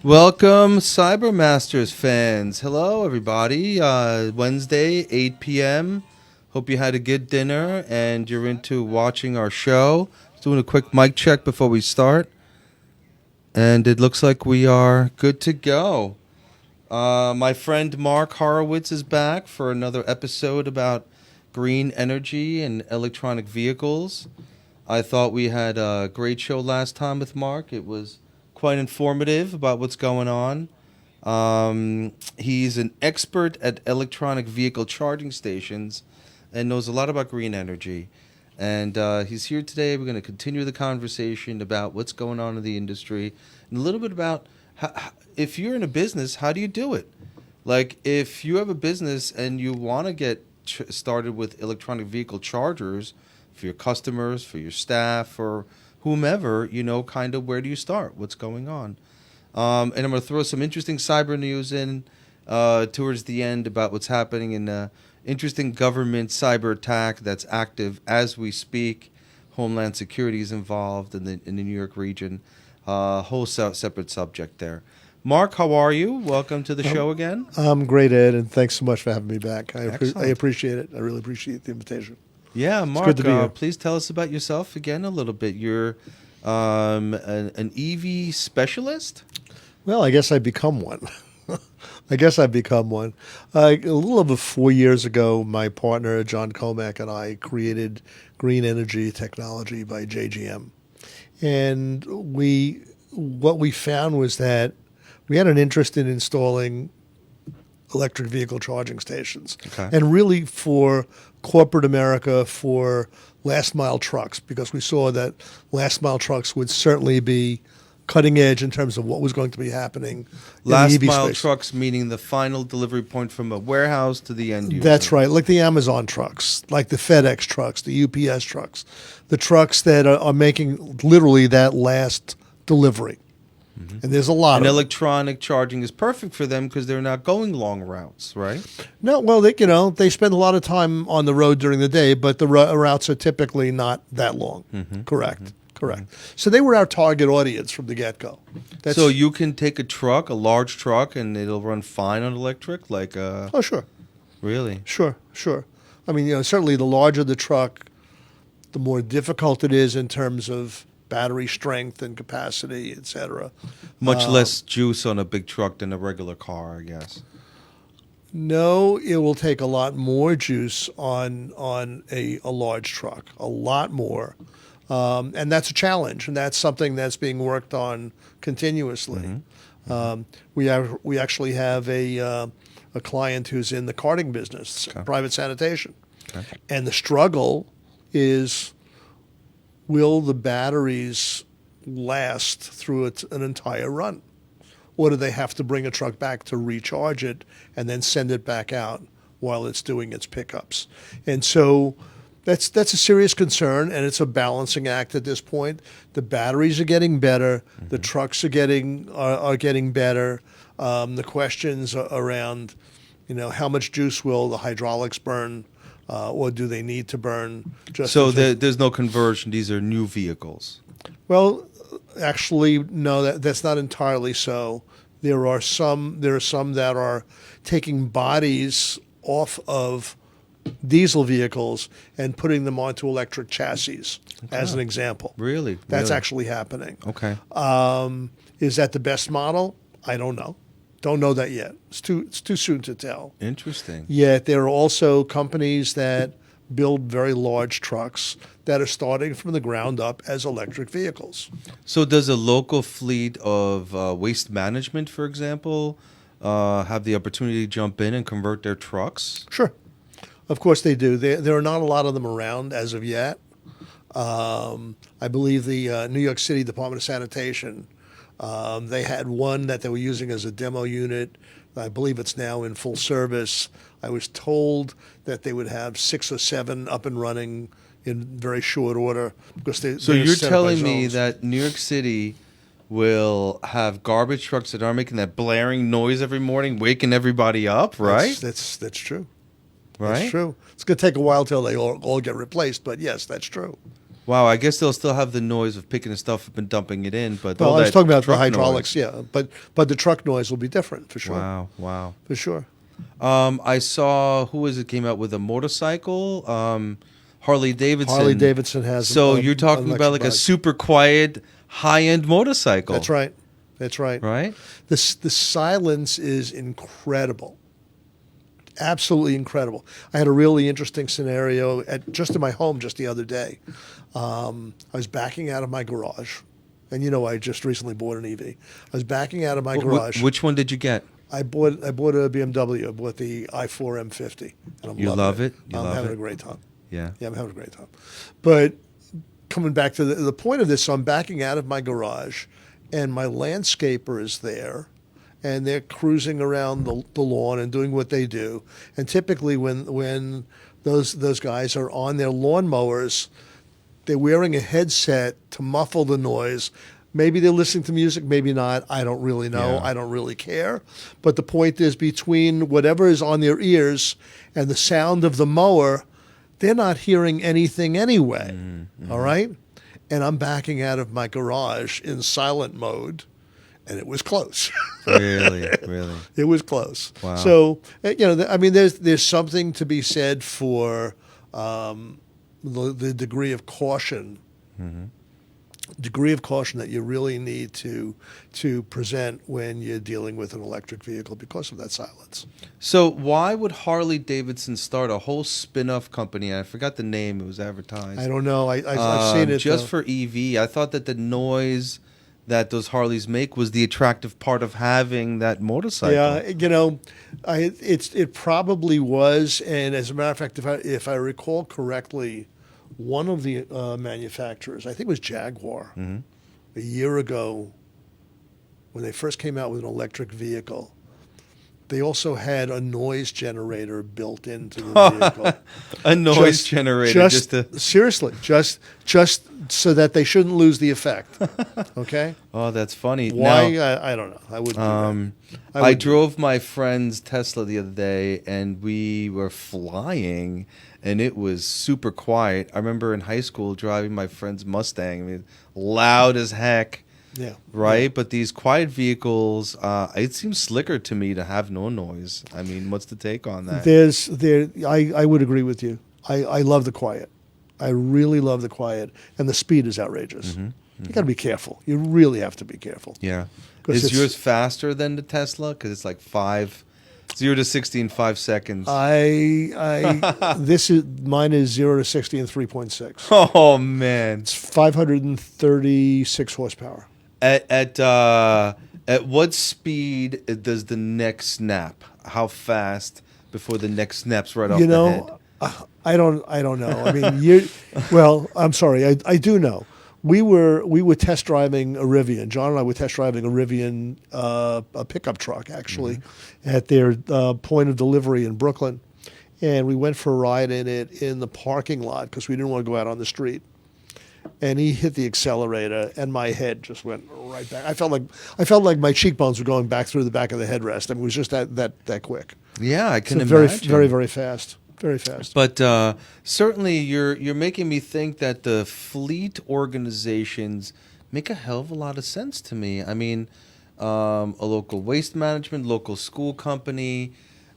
Welcome, CyberMasters fans. Hello, everybody. Wednesday, 8 p.m. Hope you had a good dinner and you're into watching our show. Just doing a quick mic check before we start. And it looks like we are good to go. My friend Marc Horowitz is back for another episode about green energy and electronic vehicles. I thought we had a great show last time with Marc. It was quite informative about what's going on. He's an expert at electronic vehicle charging stations and knows a lot about green energy. And he's here today. We're going to continue the conversation about what's going on in the industry and a little bit about how, if you're in a business, how do you do it? Like if you have a business and you want to get started with electronic vehicle chargers for your customers, for your staff, or whomever, you know, kind of where do you start? What's going on? And I'm going to throw some interesting cyber news in towards the end about what's happening in interesting government cyber attack that's active as we speak. Homeland Security is involved in the New York region. Whole separate subject there. Marc, how are you? Welcome to the show again. I'm great, Ed, and thanks so much for having me back. I Excellent. appreciate it. I really appreciate the invitation. Yeah, Marc, good to be here. Please tell us about yourself again a little bit. You're an EV specialist? Well, I guess I've become one. A little over 4 years ago, my partner, John Comack, and I created Green Energy Technology by JGM. And what we found was that we had an interest in installing electric vehicle charging stations. Okay. And really for corporate America, for last mile trucks, because we saw that last mile trucks would certainly be cutting edge in terms of what was going to be happening Last in the EV mile space. trucks, meaning the final delivery point from a warehouse to the end user. That's right, like the Amazon trucks, like the FedEx trucks, the UPS trucks, the trucks that are making literally that last delivery. Mm-hmm. And there's a lot And of them. electronic charging is perfect for them because they're not going long routes, right? No, well, they spend a lot of time on the road during the day, but the routes are typically not that long. Mm-hmm. Correct. So they were our target audience from the get-go. So you can take a large truck, and it'll run fine on electric? Oh, sure. Really? Sure. I mean, certainly the larger the truck, the more difficult it is in terms of battery strength and capacity, et cetera. Much less juice on a big truck than a regular car, I guess. No, it will take a lot more juice on a large truck, a lot more. And that's a challenge, and that's something that's being worked on continuously. Mm-hmm. We actually have a client who's in the carting business, Okay. private sanitation. Okay. And the struggle is, will the batteries last through an entire run? Or do they have to bring a truck back to recharge it and then send it back out while it's doing its pickups? And so that's a serious concern, and it's a balancing act at this point. The batteries are getting better. Mm-hmm. The trucks are getting better. The questions around, how much juice will the hydraulics burn, or do they need to burn? So there's no conversion. These are new vehicles. Well, actually, no, that's not entirely so. There are some that are taking bodies off of diesel vehicles and putting them onto electric chassis, as an example. Really? That's actually happening. Okay. Is that the best model? I don't know. Don't know that yet. It's too soon to tell. Interesting. Yet there are also companies that build very large trucks that are starting from the ground up as electric vehicles. So does a local fleet of waste management, for example, have the opportunity to jump in and convert their trucks? Sure. Of course they do. There are not a lot of them around as of yet. I believe the New York City Department of Sanitation, they had one that they were using as a demo unit. I believe it's now in full service. I was told that they would have 6 or 7 up and running in very short order. Because so you're telling me that New York City will have garbage trucks that are making that blaring noise every morning, waking everybody up, right? That's true. Right? That's true. It's going to take a while till they all get replaced, but yes, that's true. Wow, I guess they'll still have the noise of picking the stuff up and dumping it in, but Well, all I was that talking about the truck hydraulics, noise. yeah, but the truck noise will be different for sure, Wow. for sure. I saw who was it came out with a motorcycle, Harley Davidson. Harley Davidson has. So an you're talking about like a bike. super quiet, high-end motorcycle. That's right. That's right. Right? The silence is incredible. Absolutely incredible. I had a really interesting scenario just in my home just the other day. I was backing out of my garage, and I just recently bought an EV. I was backing out of my garage. Which one did you get? I bought a BMW. I bought the i4 M50, and I'm You loving love it? You I'm love having it? a great time. Yeah. Yeah, I'm having a great time. But coming back to the point of this, so I'm backing out of my garage, and my landscaper is there, and they're cruising around the lawn and doing what they do. And typically when those guys are on their lawnmowers, they're wearing a headset to muffle the noise. Maybe they're listening to music, maybe not. I don't really know. Yeah. I don't really care. But the point is, between whatever is on their ears and the sound of the mower, they're not hearing anything anyway. Mm-hmm. All right? And I'm backing out of my garage in silent mode, and it was close. Really? It was close. Wow. So, there's something to be said for the degree of caution. Mm-hmm. Degree of caution that you really need to present when you're dealing with an electric vehicle because of that silence. So why would Harley Davidson start a whole spin-off company? I forgot the name. It was advertised. I don't know. I've seen it just for EV. I thought that the noise that those Harleys make was the attractive part of having that motorcycle. Yeah, it probably was. And as a matter of fact, if I recall correctly, one of the manufacturers, I think it was Jaguar, a year ago, when they first came out with an electric vehicle, they also had a noise generator built into the vehicle. A noise generator. Seriously, just so that they shouldn't lose the effect. Okay? Oh, that's funny. Why? Now, I don't know. I wouldn't do that. I drove my friend's Tesla the other day, and we were flying, and it was super quiet. I remember in high school driving my friend's Mustang. I mean, loud as heck. Yeah. Right? Yeah. But these quiet vehicles, it seems slicker to me to have no noise. I mean, what's the take on that? I would agree with you. I love the quiet. I really love the quiet. And the speed is outrageous. Mm-hmm. You got to be careful. You really have to be careful. Yeah. 'Cause Is yours faster than the Tesla? Because it's like 0 to 60 in 5 seconds. Mine is 0 to 60 in 3.6. Oh, man. It's 536 horsepower. At what speed does the neck snap? How fast before the neck snaps right off the head? I don't know. I mean, I'm sorry. I do know. We were test driving a Rivian. John and I were test driving a Rivian, a pickup truck actually, at their point of delivery in Brooklyn, and we went for a ride in it in the parking lot because we didn't want to go out on the street. And he hit the accelerator, and my head just went right back. I felt like my cheekbones were going back through the back of the headrest. I mean, it was just that quick. Yeah, I can Very, imagine. very, very fast. Very fast. But certainly, you're making me think that the fleet organizations make a hell of a lot of sense to me. I mean, a local waste management, local school company.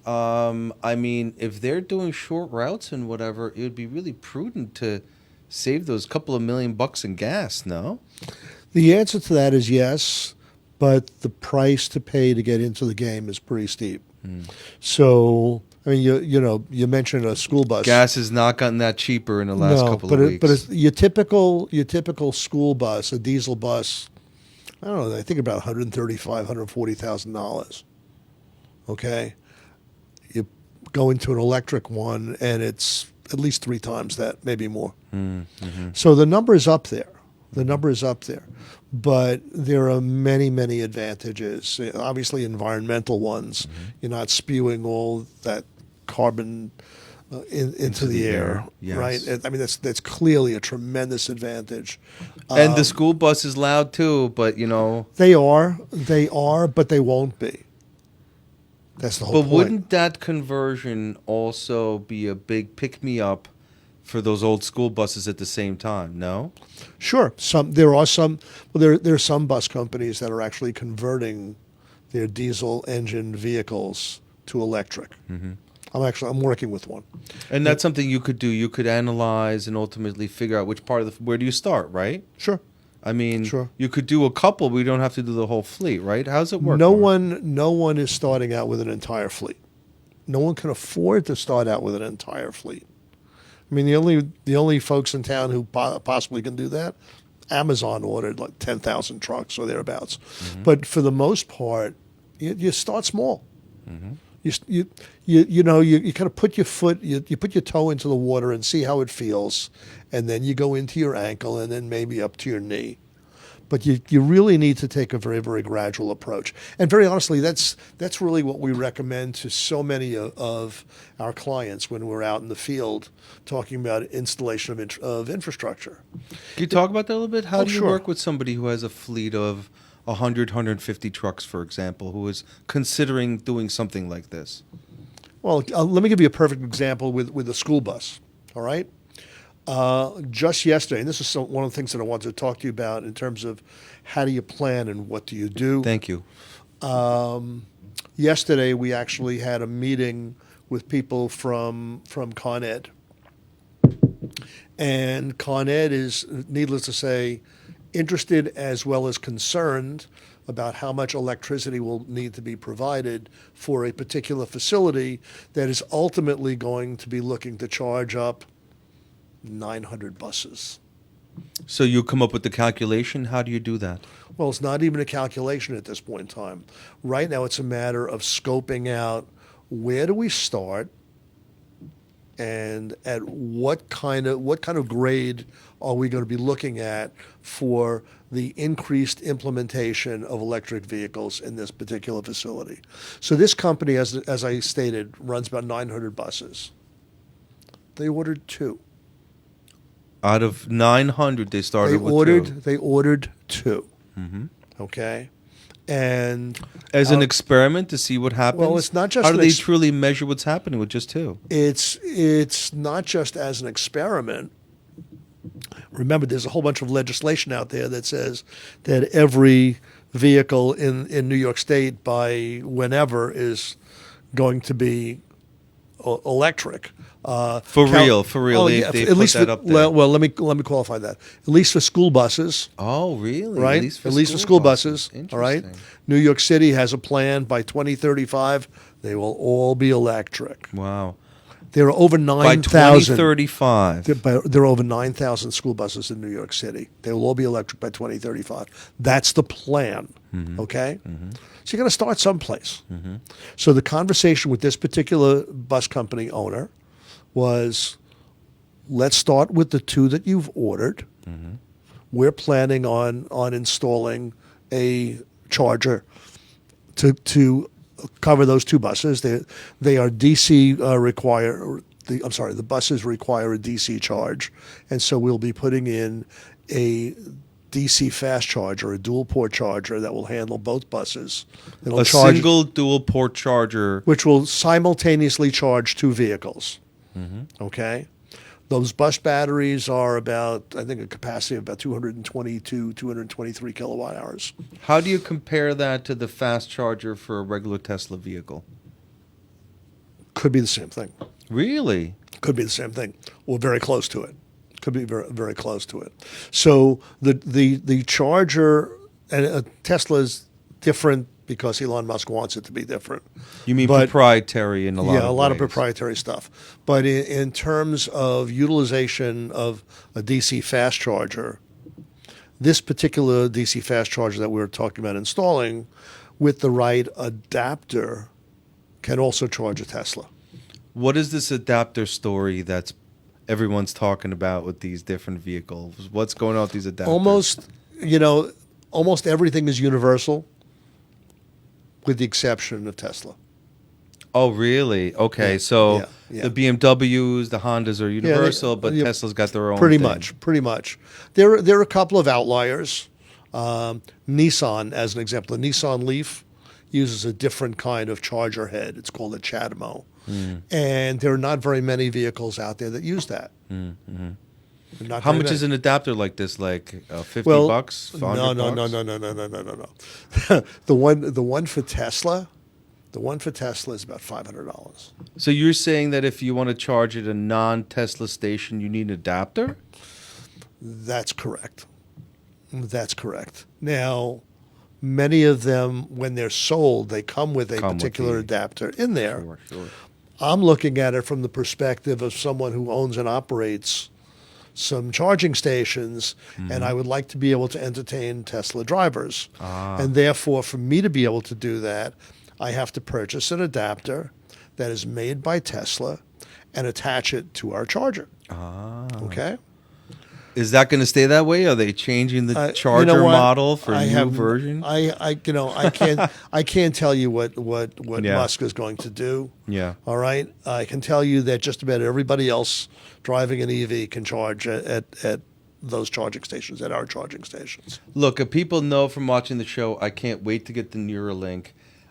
I mean, if they're doing short routes and whatever, it would be really prudent to save those couple of $1,000,000 in gas, no? The answer to that is yes, but the price to pay to get into the game is pretty steep. So, I mean, you mentioned a school bus. Gas has not gotten that cheaper in the last couple of weeks. But it's your typical school bus, a diesel bus, I don't know, I think about $135,000, $140,000. Okay? You go into an electric one, and it's at least 3 times that, maybe more. Mm-hmm. So the number is up there. But there are many, many advantages. Obviously, environmental ones. You're not spewing all that carbon into the air, yes. right? I mean, that's clearly a tremendous advantage. And the school bus is loud too, but they are, but they won't be. That's the whole point. But wouldn't that conversion also be a big pick-me-up for those old school buses at the same time. No? Sure, there are some bus companies that are actually converting their diesel engine vehicles to electric. I'm working with one. And that's something you could do. You could analyze and ultimately figure out which part of where do you start, right? Sure. I mean, Sure. you could do a couple, but you don't have to do the whole fleet, right? How's it work? No Mark? one is starting out with an entire fleet. No one can afford to start out with an entire fleet. I mean, the only folks in town who possibly can do that, Amazon ordered like 10,000 trucks or thereabouts. But for the most part, you start small. You kind of put your foot, you put your toe into the water and see how it feels, and then you go into your ankle and then maybe up to your knee. But you really need to take a very, very gradual approach. And very honestly, that's really what we recommend to so many of our clients when we're out in the field talking about installation of infrastructure. Can you talk about that a little bit? How do you sure. work with somebody who has a fleet of 100, 150 trucks, for example, who is considering doing something like this? Well, let me give you a perfect example with a school bus, all right? Just yesterday, and this is one of the things that I wanted to talk to you about in terms of how do you plan and what do you do. Thank you. Yesterday, we actually had a meeting with people from Con Ed. And Con Ed is, needless to say, interested as well as concerned about how much electricity will need to be provided for a particular facility that is ultimately going to be looking to charge up 900 buses. So you come up with the calculation. How do you do that? Well, it's not even a calculation at this point in time. Right now, it's a matter of scoping out where do we start and at what kind of grade are we going to be looking at for the increased implementation of electric vehicles in this particular facility. So this company, as I stated, runs about 900 buses. They ordered 2. Out of 900, they started with 2. They ordered 2. Okay, and As an experiment to see what happens? Well, it's not just How do an they truly measure what's happening with just 2? It's not just as an experiment. Remember, there's a whole bunch of legislation out there that says that every vehicle in New York State by whenever is going to be electric. For real. Oh, They yeah, put at least that up there. Well, let me qualify that. At least for school buses. Oh, really? Right? At least for school buses. All right. Interesting. New York City has a plan by 2035. They will all be electric. Wow. There are over By 9,000. 2035. There are over 9,000 school buses in New York City. They will all be electric by 2035. That's the plan. Okay? So you're going to start someplace. So the conversation with this particular bus company owner was, let's start with the 2 that you've ordered. We're planning on installing a charger to cover those 2 buses. They are DC the buses require a DC charge, and so we'll be putting in a DC fast charger, a dual port charger that will handle both buses. It'll charge, single dual port charger. which will simultaneously charge 2 vehicles. Okay? Those bus batteries are about, I think, a capacity of about 222, 223 kilowatt hours. How do you compare that to the fast charger for a regular Tesla vehicle? Could be the same thing. Really? Could be the same thing, or very close to it. Could be very, very close to it. So the charger, and Tesla's different because Elon Musk wants it to be different. You mean proprietary in a lot of ways? Yeah, a lot of proprietary stuff. But in terms of utilization of a DC fast charger, this particular DC fast charger that we're talking about installing with the right adapter can also charge a Tesla. What is this adapter story that's everyone's talking about with these different vehicles? What's going on with these adapters? Almost everything is universal, with the exception of Tesla. Oh, really? Okay, Yeah, so yeah. the BMWs, the Hondas are universal, but Tesla's got their own Pretty thing. much. There are a couple of outliers. Nissan, as an example, the Nissan Leaf uses a different kind of charger head. It's called a CHAdeMO. And there are not very many vehicles out there that use that. Not How very much many. is an adapter like this? Like $50, Well, $100? no. The one for Tesla, is about $500. So you're saying that if you want to charge at a non-Tesla station, you need an adapter? That's correct. Now, many of them, when they're sold, they come with a particular adapter in there. Sure. I'm looking at it from the perspective of someone who owns and operates some charging stations, and I would like to be able to entertain Tesla drivers. And therefore, for me to be able to do that, I have to purchase an adapter that is made by Tesla and attach it to our charger. Okay? Is that going to stay that way? Are they changing the charger model for a new version? I can't tell you what Musk is going to do. Yeah. All right. I can tell you that just about everybody else driving an EV can charge at those charging stations, at our charging stations. Look, if people know from watching the show, I can't wait to get the Neuralink.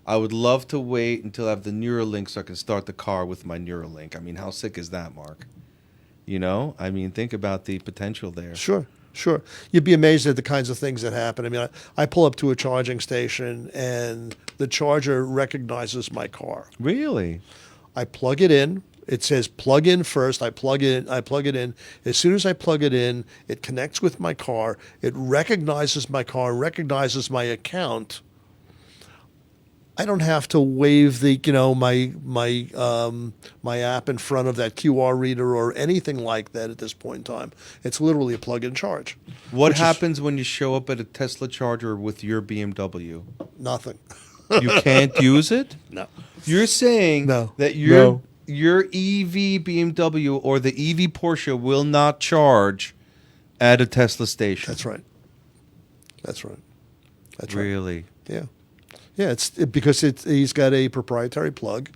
I would love to wait until I have the Neuralink so I can start the car with my Neuralink. I mean, how sick is that, Mark? You know, I mean, think about the potential there. Sure. You'd be amazed at the kinds of things that happen. I mean, I pull up to a charging station and the charger recognizes my car. Really? I plug it in. It says plug in first. I plug it in. As soon as I plug it in, it connects with my car. It recognizes my car, recognizes my account. I don't have to wave my app in front of that QR reader or anything like that at this point in time. It's literally a plug-in charge. What happens when you show up at a Tesla charger with your BMW? Nothing. You can't use it? No. You're saying that your EV BMW or the EV Porsche will not charge at a Tesla station? That's right. Really? Yeah. Yeah, because he's got a proprietary plug,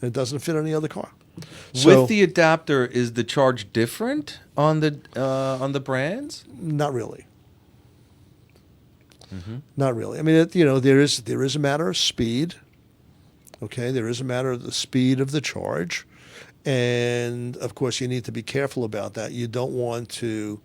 and it doesn't fit any other car. So, with the adapter, is the charge different on the brands? Not really. Not really. I mean, there is a matter of speed. Okay, there is a matter of the speed of the charge, and of course, you need to be careful about that. You don't want to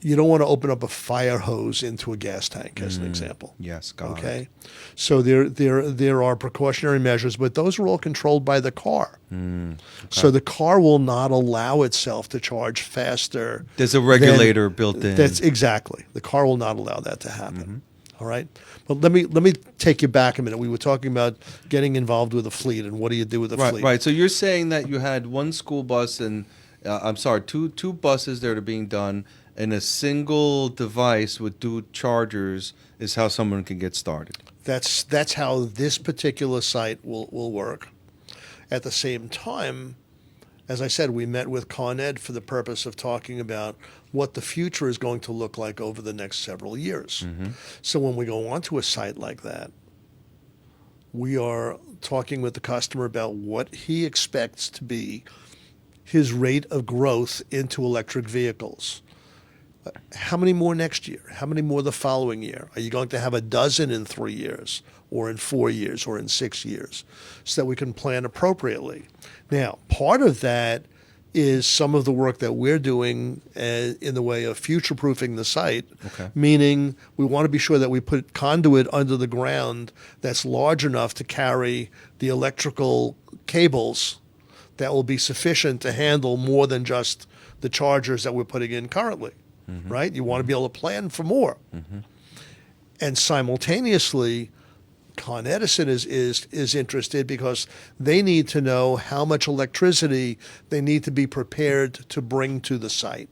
open up a fire hose into a gas tank, as an example. Yes, got it. Okay, so there are precautionary measures, but those are all controlled by the car. Okay. So the car will not allow itself to charge faster. There's a regulator built in. That's exactly. The car will not allow that to happen. All right, but let me take you back a minute. We were talking about getting involved with a fleet, and what do you do with a fleet? Right. So you're saying that you had one school bus and two buses that are being done. And a single device with two chargers is how someone can get started. That's how this particular site will work. At the same time, as I said, we met with Con Ed for the purpose of talking about what the future is going to look like over the next several years. So when we go onto a site like that, we are talking with the customer about what he expects to be his rate of growth into electric vehicles. How many more next year? How many more the following year? Are you going to have a dozen in 3 years or in 4 years or in 6 years so that we can plan appropriately? Now, part of that is some of the work that we're doing in the way of future-proofing the site, meaning we want to be sure that we put conduit under the ground that's large enough to carry the electrical cables that will be sufficient to handle more than just the chargers that we're putting in currently. Right? You want to be able to plan for more. And simultaneously, Con Edison is interested because they need to know how much electricity they need to be prepared to bring to the site.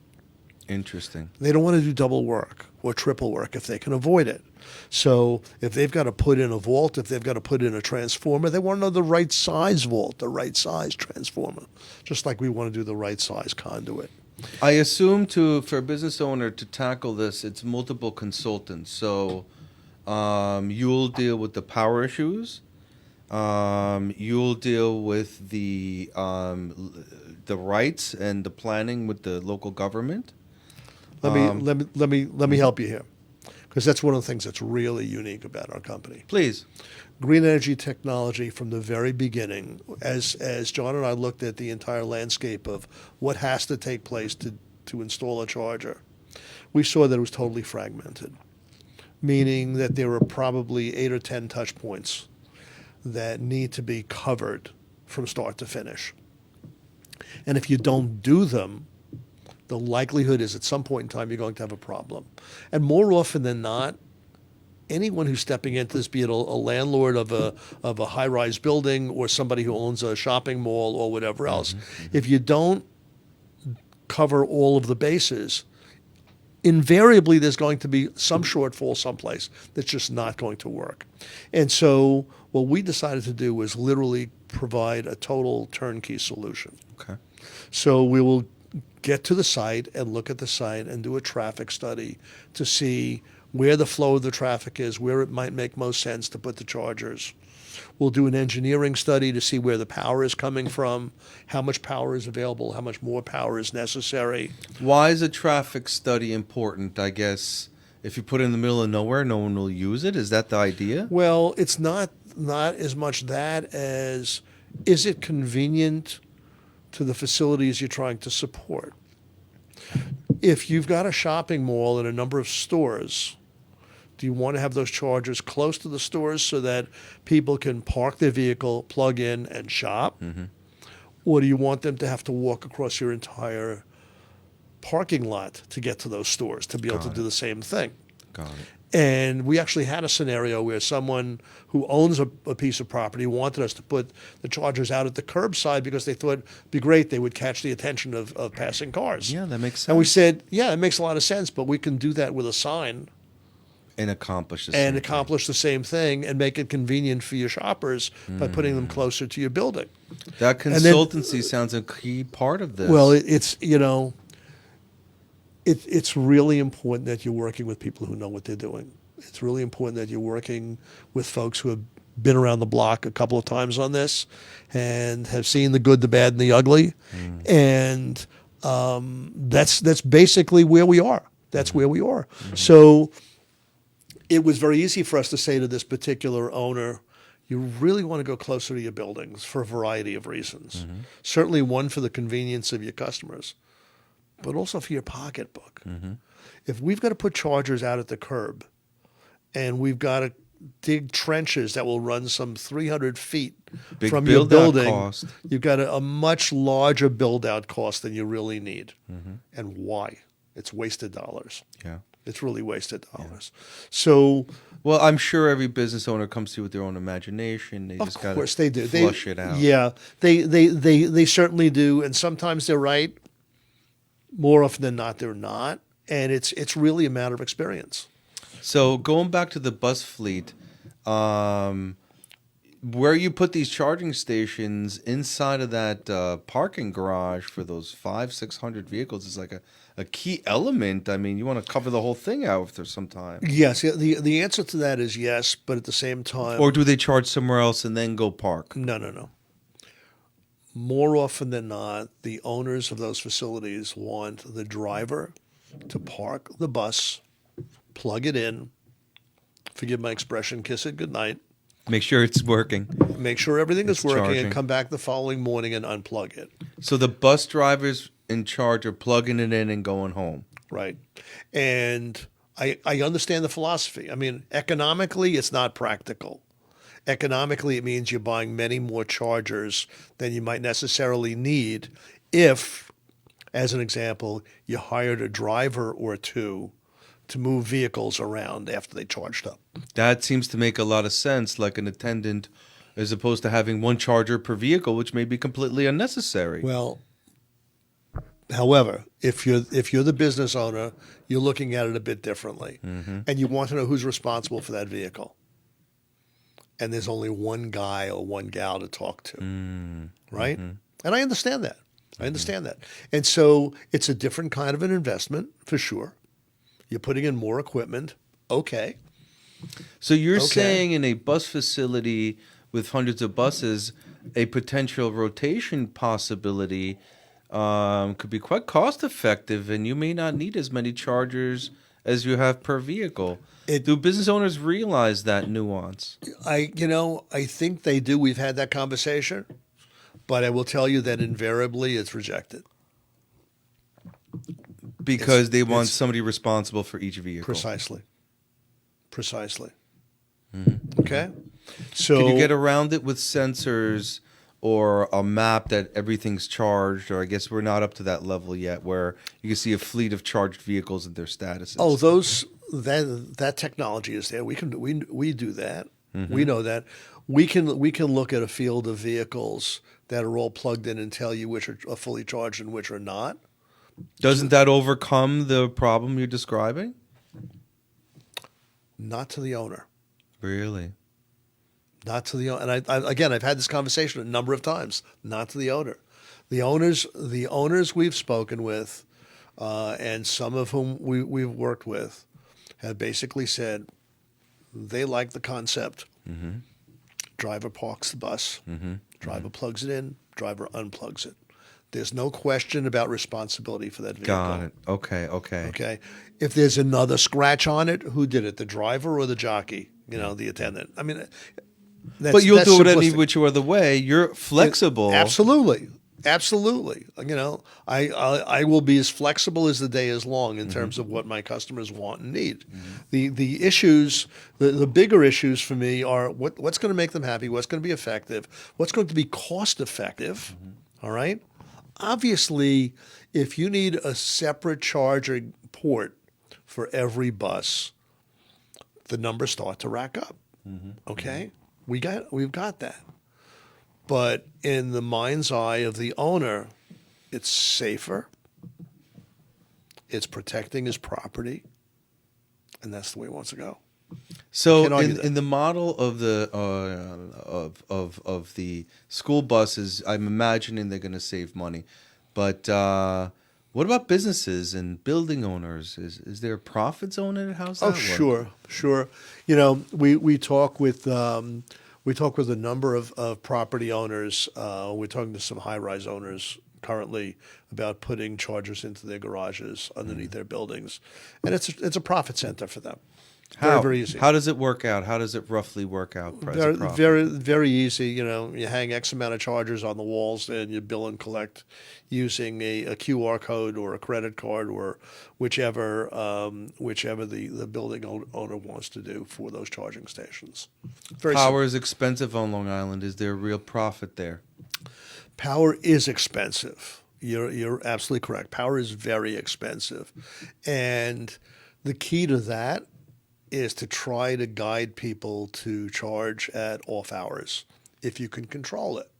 Interesting. They don't want to do double work or triple work if they can avoid it. So if they've got to put in a vault, if they've got to put in a transformer, they want to know the right size vault, the right size transformer, just like we want to do the right size conduit. I assume for a business owner to tackle this, it's multiple consultants. So you'll deal with the power issues. You'll deal with the rights and the planning with the local government. Let me help you here. because that's one of the things that's really unique about our company. Please. Green energy technology from the very beginning, as John and I looked at the entire landscape of what has to take place to install a charger, we saw that it was totally fragmented, meaning that there were probably 8 or 10 touch points that need to be covered from start to finish. And if you don't do them, the likelihood is at some point in time you're going to have a problem. And more often than not, anyone who's stepping into this, be it a landlord of a high-rise building or somebody who owns a shopping mall or whatever else, if you don't cover all of the bases, invariably there's going to be some shortfall someplace that's just not going to work. And so what we decided to do was literally provide a total turnkey solution. Okay. So we will get to the site and look at the site and do a traffic study to see where the flow of the traffic is, where it might make most sense to put the chargers. We'll do an engineering study to see where the power is coming from, how much power is available, how much more power is necessary. Why is a traffic study important? I guess if you put it in the middle of nowhere, no one will use it. Is that the idea? Well, it's not as much that as, is it convenient to the facilities you're trying to support? If you've got a shopping mall and a number of stores, do you want to have those chargers close to the stores so that people can park their vehicle, plug in, and shop? Mm-hmm. Or do you want them to have to walk across your entire parking lot to get to those stores to be able to do the same thing? Got it. And we actually had a scenario where someone who owns a piece of property wanted us to put the chargers out at the curbside because they thought it'd be great, they would catch the attention of passing cars. Yeah, that makes sense. And we said, yeah, it makes a lot of sense, but we can do that with a sign. And accomplish the same thing and make it convenient for your shoppers by putting them closer to your building. That consultancy sounds a key part of this. Well, it's really important that you're working with people who know what they're doing. It's really important that you're working with folks who have been around the block a couple of times on this and have seen the good, the bad, and the ugly. And that's basically where we are. That's where we are. So it was very easy for us to say to this particular owner, you really want to go closer to your buildings for a variety of reasons. Certainly one, for the convenience of your customers, but also for your pocketbook. If we've got to put chargers out at the curb and we've got to dig trenches that will run some 300 feet from your building, you've got a much larger build-out cost than you really need. And why? It's wasted dollars. Yeah. It's really wasted dollars. Yeah. So, well, I'm sure every business owner comes to you with their own imagination. They just got to flush it out. Yeah, they certainly do, and sometimes they're right. More often than not, they're not, and it's really a matter of experience. So going back to the bus fleet, where you put these charging stations inside of that parking garage for those 500-600 vehicles is like a key element. I mean, you want to cover the whole thing out after some time. Yes, the answer to that is yes, but at the same time... Or do they charge somewhere else and then go park? No. More often than not, the owners of those facilities want the driver to park the bus, plug it in, forgive my expression, kiss it goodnight. Make sure it's working. Make sure everything is working charging. And come back the following morning and unplug it. So the bus drivers in charge are plugging it in and going home. Right. And I understand the philosophy. I mean, economically, it's not practical. Economically, it means you're buying many more chargers than you might necessarily need if, as an example, you hired a driver or two to move vehicles around after they charged up. That seems to make a lot of sense, like an attendant, as opposed to having one charger per vehicle, which may be completely unnecessary. Well, however, if you're the business owner, you're looking at it a bit differently, and you want to know who's responsible for that vehicle. And there's only one guy or one gal to talk to, right? And I understand that. And so it's a different kind of an investment, for sure. You're putting in more equipment. Okay. So you're saying in a bus facility with hundreds of buses, a potential rotation possibility could be quite cost effective, and you may not need as many chargers as you have per vehicle. It- Do business owners realize that nuance? I think they do. We've had that conversation, but I will tell you that invariably it's rejected. Because they want it's- somebody responsible for each vehicle. Precisely. Okay. So Can you get around it with sensors or a map that everything's charged? Or I guess we're not up to that level yet, where you can see a fleet of charged vehicles and their statuses. Oh, that technology is there. We do that. We know that. We can look at a field of vehicles that are all plugged in and tell you which are fully charged and which are not. Doesn't that overcome the problem you're describing? Not to the owner. Really? Not to the owner. And I've had this conversation a number of times. Not to the owner. The owners we've spoken with, and some of whom we've worked with, have basically said they like the concept. Mm-hmm. Driver parks the bus. Mm-hmm. Driver plugs it in. Driver unplugs it. There's no question about responsibility for that vehicle. Got it. Okay. Okay. If there's another scratch on it, who did it? The driver or the jockey? The attendant. I mean, But you'll do it any simplistic. which other way. You're flexible. Absolutely. I will be as flexible as the day is long in terms of what my customers want and need. The issues, the bigger issues for me are what's going to make them happy, what's going to be effective, what's going to be cost effective. All right. Obviously, if you need a separate charging port for every bus, the numbers start to rack up. Okay, we've got that. But in the mind's eye of the owner, it's safer. It's protecting his property, and that's the way he wants to go. So Can't argue that. in the model of the of the school buses, I'm imagining they're going to save money. But what about businesses and building owners? Is there a profit zone in it? How's that work? Sure. We talk with a number of property owners. We're talking to some high-rise owners currently about putting chargers into their garages underneath their buildings, and it's a profit center for them. How? Very easy. How does it work out? How does it roughly work out? Very easy. You hang X amount of chargers on the walls, and you bill and collect using a QR code or a credit card or whichever the building owner wants to do for those charging stations. Very simple. Power is expensive on Long Island. Is there a real profit there? Power is expensive. You're absolutely correct. Power is very expensive, and the key to that is to try to guide people to charge at off hours if you can control it.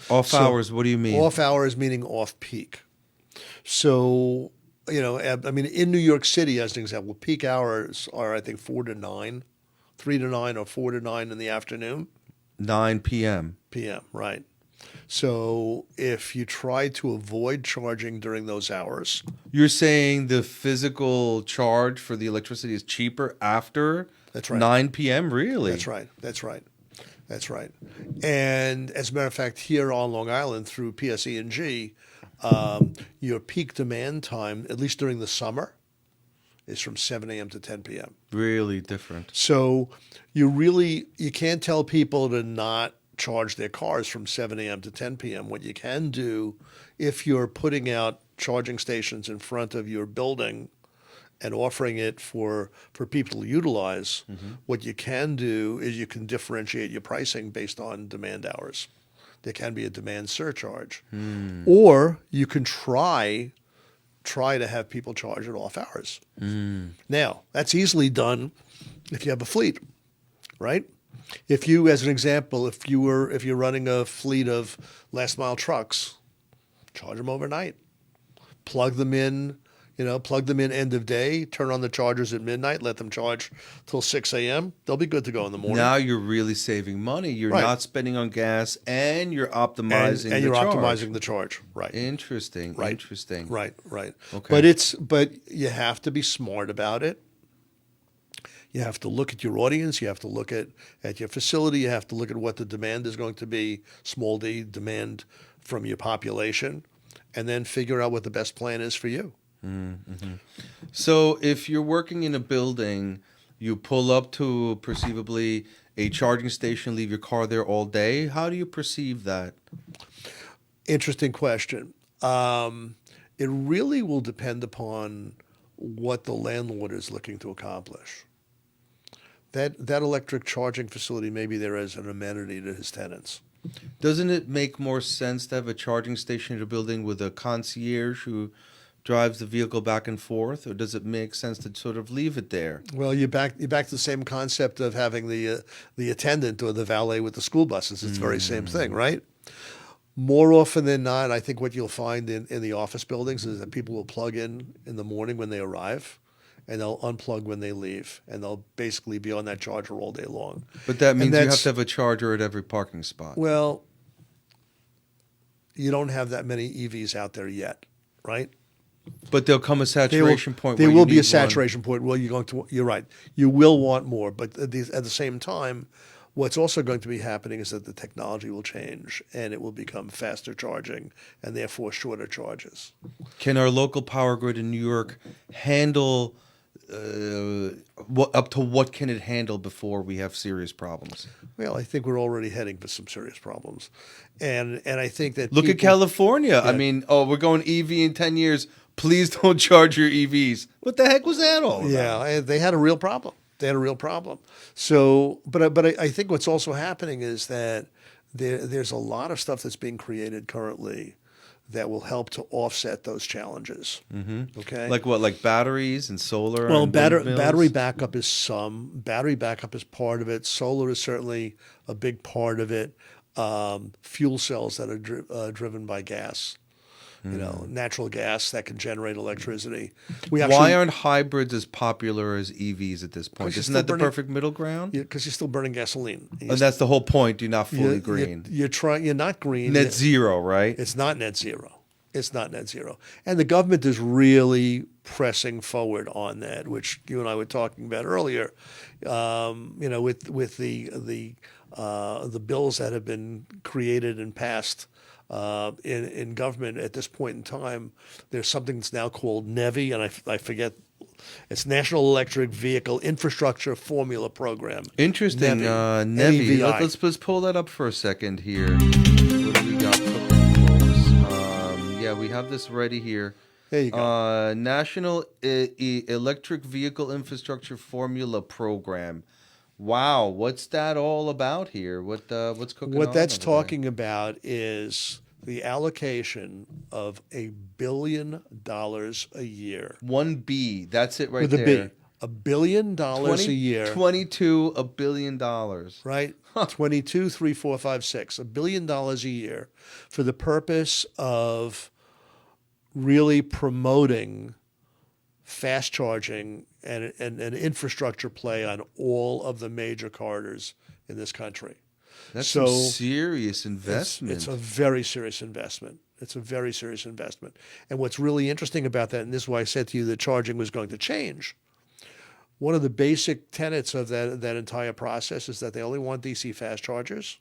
Off hours, what do you mean? Off hours meaning off peak. So, in New York City, as an example, peak hours are, I think, 4 to 9, 3 to 9 or 4 to 9 in the afternoon. 9 p.m. PM, right. So if you try to avoid charging during those hours. You're saying the physical charge for the electricity is cheaper after That's right. 9 p.m.? Really? That's right. And as a matter of fact, here on Long Island through PSE&G, your peak demand time, at least during the summer, is from 7 a.m. to 10 p.m. Really different. So you can't tell people to not charge their cars from 7 a.m. to 10 p.m. What you can do, if you're putting out charging stations in front of your building and offering it for people to utilize, what you can do is you can differentiate your pricing based on demand hours. There can be a demand surcharge. Or you can try to have people charge at off hours. Now, that's easily done if you have a fleet, right? If you, as an example, if you're running a fleet of last mile trucks, charge them overnight. Plug them in end of day, turn on the chargers at midnight, let them charge till 6 a.m. They'll be good to go in the morning. Now you're really saving money. You're Right. not spending on gas, and you're optimizing and the you're charge. optimizing the charge. Right. Interesting. Right. Interesting. Right. Okay. But you have to be smart about it. You have to look at your audience. You have to look at your facility. You have to look at what the demand is going to be, small d, demand from your population, and then figure out what the best plan is for you. So if you're working in a building, you pull up to perceivably a charging station, leave your car there all day. How do you perceive that? Interesting question. It really will depend upon what the landlord is looking to accomplish. That electric charging facility may be there as an amenity to his tenants. Doesn't it make more sense to have a charging station in a building with a concierge who drives the vehicle back and forth, or does it make sense to sort of leave it there? Well, you're back to the same concept of having the attendant or the valet with the school buses. It's the very same thing, right? More often than not, I think what you'll find in the office buildings is that people will plug in the morning when they arrive, and they'll unplug when they leave, and they'll basically be on that charger all day long. But that means you have to have a charger at every parking spot. Well, you don't have that many EVs out there yet, right? But there'll come a saturation point. There where will you be a need saturation point. Well, you're right. You will want more, but at the same time, what's also going to be happening is that the technology will change, and it will become faster charging, and therefore shorter charges. Can our local power grid in New York handle up to what can it handle before we have serious problems? Well, I think we're already heading for some serious problems, and I think that Look at California. Yeah. I mean, we're going EV in 10 years. Please don't charge your EVs. What the heck was that all about? Yeah, they had a real problem. So, but I think what's also happening is that there's a lot of stuff that's being created currently that will help to offset those challenges. Mm-hmm. Okay, Like what? Like batteries and solar? well, and battery backup is part of it. Solar is certainly a big part of it. Fuel cells that are driven by gas. Natural gas that can generate electricity. Why aren't hybrids as popular as EVs at this point? Isn't that the perfect middle ground? Because you're still burning gasoline. And that's the whole point. You're not fully green. You're not green. Net zero, right? It's not net zero. And the government is really pressing forward on that, which you and I were talking about earlier. With the bills that have been created and passed in government at this point in time, there's something that's now called NEVI, and I forget. It's National Electric Vehicle Infrastructure Formula Program. Interesting. NEVI. Let's pull that up for a second here. What do we got cooking, folks? Yeah, we have this ready here. There you go. National Electric Vehicle Infrastructure Formula Program. Wow, what's that all about here? What's cooking? What that's talking about is the allocation of $1 billion a year. 1B, that's it right there. With there. a B. $1 billion a year. 22, $1 billion. Right? 22, 3, 4, 5, 6. $1 billion a year for the purpose of really promoting fast charging and an infrastructure play on all of the major corridors in this country. That's some serious investment. It's a very serious investment. And what's really interesting about that, and this is why I said to you that charging was going to change, one of the basic tenets of that entire process is that they only want DC fast chargers.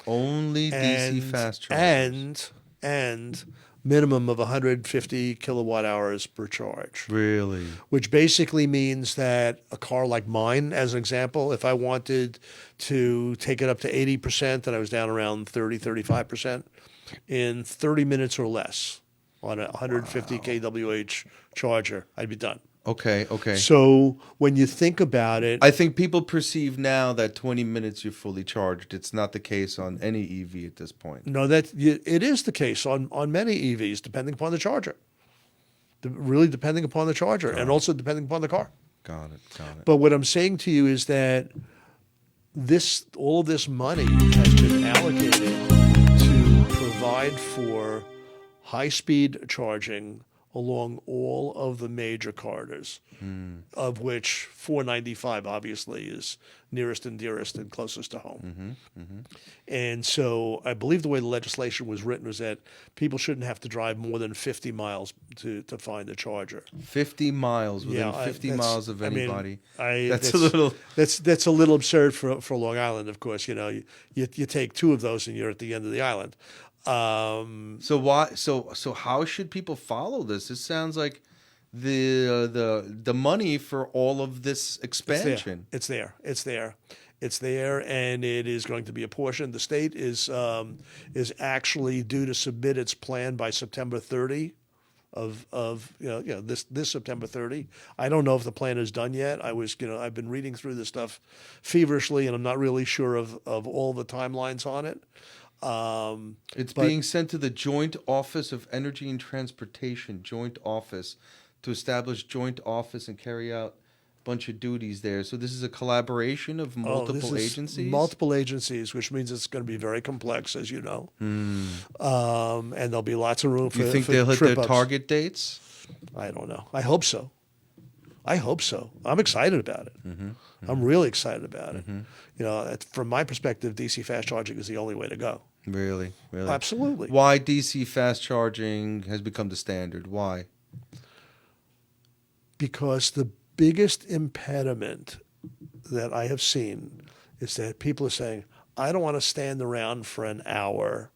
Only DC fast chargers. And minimum of 150 kilowatt hours per charge. Really? Which basically means that a car like mine, as an example, if I wanted to take it up to 80% and I was down around 30, 35%, in 30 minutes or less on a 150 kWh charger, I'd be done. Okay. So when you think about it, I think people perceive now that 20 minutes you're fully charged. It's not the case on any EV at this point. No, it is the case on many EVs, depending upon the charger. Really depending upon the charger, and also depending upon the car. Got it. But what I'm saying to you is that all this money has been allocated to provide for high-speed charging along all of the major corridors, of which 495 obviously is nearest and dearest and closest to home. And so I believe the way the legislation was written was that people shouldn't have to drive more than 50 miles to find a charger. 50 miles, within 50 miles of anybody. That's a little absurd for Long Island, of course. You take two of those and you're at the end of the island. So how should people follow this? This sounds like the money for all of this expansion. It's there. It's there, and it is going to be apportioned. The state is actually due to submit its plan by September 30 of this September 30. I don't know if the plan is done yet. I've been reading through this stuff feverishly, and I'm not really sure of all the timelines on it. It's being sent to the Joint Office of Energy and Transportation, Joint Office, to establish joint office and carry out a bunch of duties there. So this is a collaboration of multiple agencies? Multiple agencies, which means it's going to be very complex, as you know. And there'll be lots of room for You think for they'll hit their trip-ups. target dates? I don't know. I hope so. I'm excited about it. I'm really excited about it. From my perspective, DC fast charging is the only way to go. Really? Absolutely. Why DC fast charging has become the standard? Why? Because the biggest impediment that I have seen is that people are saying, I don't want to stand around for an hour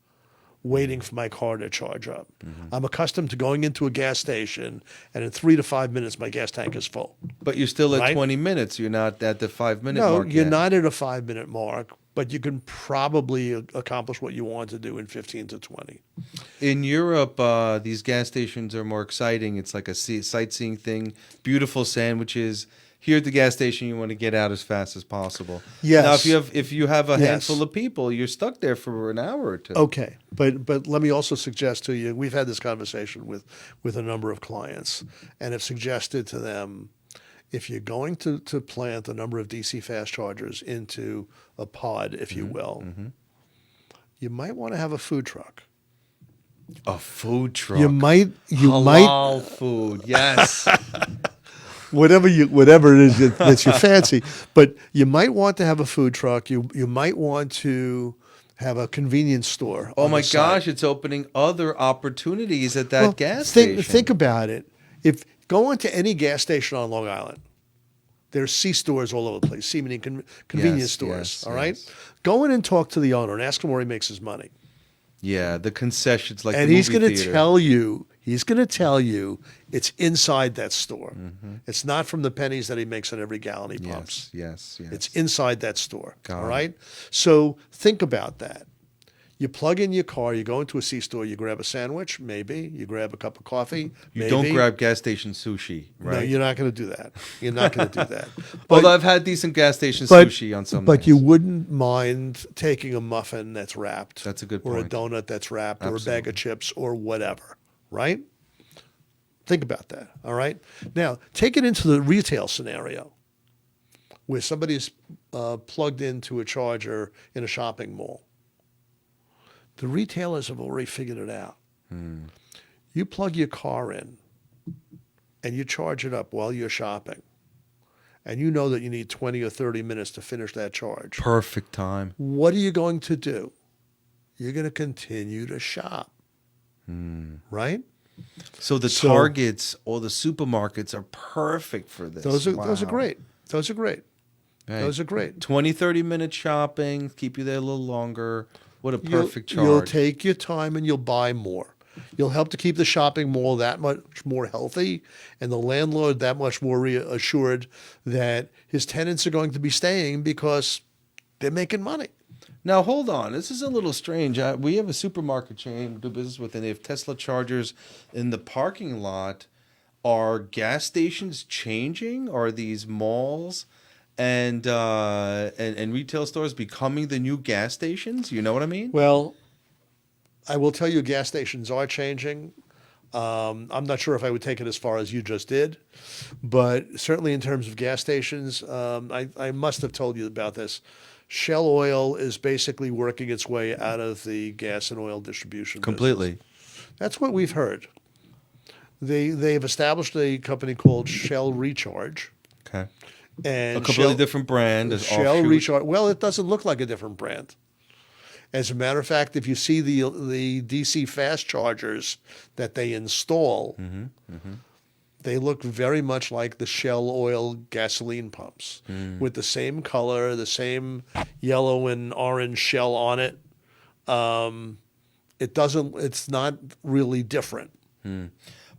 waiting for my car to charge up. I'm accustomed to going into a gas station, and in 3 to 5 minutes, my gas tank is full. But you're still at Right? 20 minutes. You're not at the 5-minute No, mark you're yet. not at a 5-minute mark, but you can probably accomplish what you want to do in 15 to 20. In Europe, these gas stations are more exciting. It's like a sightseeing thing, beautiful sandwiches. Here at the gas station, you want to get out as fast as possible. Yes. Now, if you have a Yes. handful of people, you're stuck there for an hour or two. Okay, but let me also suggest to you, we've had this conversation with a number of clients, and have suggested to them, if you're going to plant a number of DC fast chargers into a pod, if you will, you might want to have a food truck. A food truck. You might Halal food. Yes. whatever it is that's your fancy, but you might want to have a food truck. You might want to have a convenience store. Oh on my the side. gosh, it's opening other opportunities at that gas station. station. Think about it. If go into any gas station on Long Island, there's C-stores all over the place, meaning convenience Yes, stores. yes, All right, yes. go in and talk to the owner and ask him where he makes his money, Yeah, the concessions like and the he's movie going to theater. tell you. He's going to tell you it's inside that store. It's not from the pennies that he makes on every gallon he pumps. Yes. It's inside that store. Got all it. right? So think about that. You plug in your car, you go into a C-store, you grab a sandwich, maybe. You grab a cup of coffee, You maybe. don't grab gas station sushi, right? No, you're not going to do that. You're not going to do that. Although I've had decent gas station but- sushi on some But days. you wouldn't mind taking a muffin that's wrapped. That's a good Or a point. donut that's wrapped, or a Absolutely. bag of chips, or whatever, right? Think about that, all right? Now, take it into the retail scenario where somebody's plugged into a charger in a shopping mall. The retailers have already figured it out. You plug your car in and you charge it up while you're shopping, and you know that you need 20 or 30 minutes to finish that charge. Perfect time. What are you going to do? You're going to continue to shop, right? So the Targets or the supermarkets are perfect for this. Those are Wow. great. Those are great. Right. Those are great. 20, 30-minute shopping, keep you there a little longer. What a perfect charge. You'll take your time and you'll buy more. You'll help to keep the shopping mall that much more healthy, and the landlord that much more reassured that his tenants are going to be staying because they're making money. Now, hold on. This is a little strange. We have a supermarket chain we do business with, and they have Tesla chargers in the parking lot. Are gas stations changing? Are these malls and retail stores becoming the new gas stations? You know what I mean? Well, I will tell you gas stations are changing. I'm not sure if I would take it as far as you just did, but certainly in terms of gas stations, I must have told you about this. Shell Oil is basically working its way out of the gas and oil distribution Completely. business. That's what we've heard. They've established a company called Shell Recharge. Okay. And A completely different brand. As Shell offshoot. Recharge. Well, it doesn't look like a different brand. As a matter of fact, if you see the DC fast chargers that they install, they look very much like the Shell Oil gasoline pumps, with the same color, the same yellow and orange shell on it. It's not really different.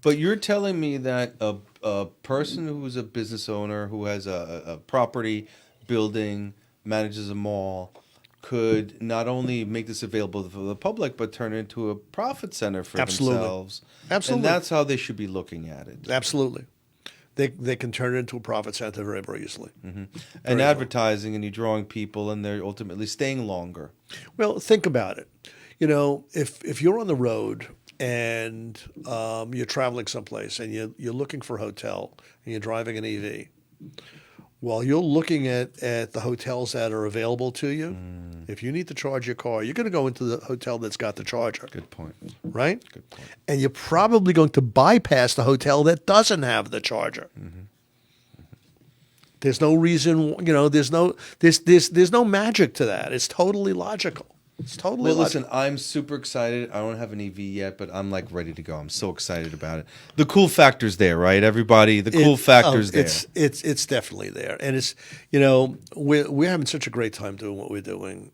But you're telling me that a person who's a business owner who has a property, building, manages a mall, could not only make this available for the public, but turn it into a profit center for Absolutely. themselves. Absolutely. And that's how they should be looking at it. Absolutely. They can turn it into a profit center very, very easily. And advertising, and you're drawing people, and they're ultimately staying longer. Well, think about it. If you're on the road and you're traveling someplace and you're looking for a hotel and you're driving an EV, while you're looking at the hotels that are available to you, if you need to charge your car, you're going to go into the hotel that's got the charger. Good point. Right? Good point. And you're probably going to bypass the hotel that doesn't have the charger. There's no reason, there's no magic to that. It's totally logical. It's totally logical. Listen, I'm super excited. I don't have an EV yet, but I'm like ready to go. I'm so excited about it. The cool factor's there, right? Everybody, the cool factor's there. It's definitely there. And it's, we're having such a great time doing what we're doing.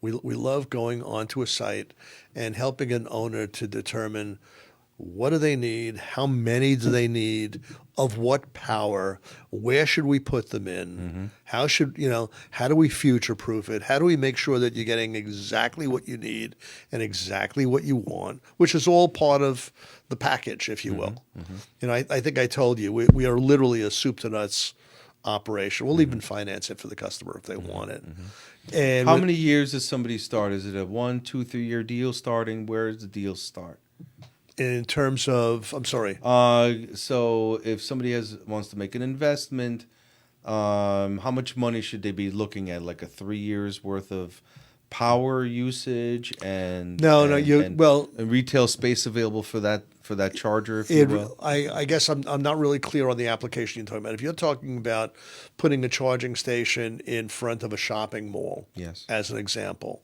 We love going onto a site and helping an owner to determine what do they need, how many do they need, of what power, where should we put them in, how do we future-proof it, how do we make sure that you're getting exactly what you need and exactly what you want, which is all part of the package, if you will. I think I told you, we are literally a soup to nuts operation. We'll even finance it for the customer if they want it. And how many years does somebody start? Is it a 1, 2, 3-year deal starting? Where does the deal start? In terms of, I'm sorry. So if somebody wants to make an investment, how much money should they be looking at? Like a 3 years worth of power usage and retail space available for that charger, if you will? I guess I'm not really clear on the application you're talking about. If you're talking about putting a charging station in front of a shopping mall, yes, as an example,